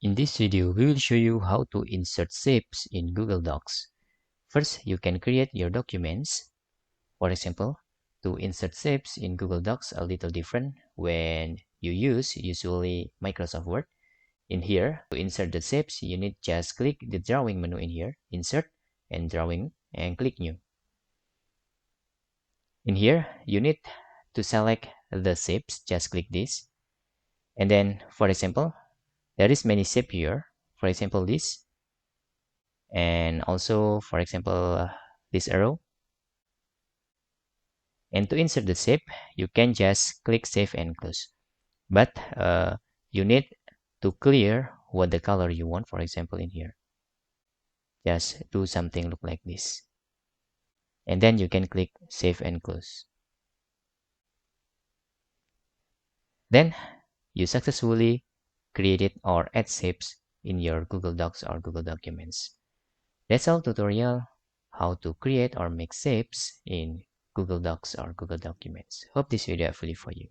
In this video, we will show you how to insert shapes in Google Docs. First, you can create your documents. For example, to insert shapes in Google Docs a little different when you use usually Microsoft Word. In here, to insert the shapes, you need just click the drawing menu in here, insert and drawing, and click new. In here, you need to select the shapes, just click this. And then, for example, there is many shape here. For example, this. And also, for example, this arrow. And to insert the shape, you can just click save and close. But you need to clear what the color you want. For example, in here, just do something look like this. And then you can click save and close. Then you successfully created or add shapes in your Google Docs or Google Documents. That's all tutorial how to create or make shapes in Google Docs or Google Documents. Hope this video helpful for you.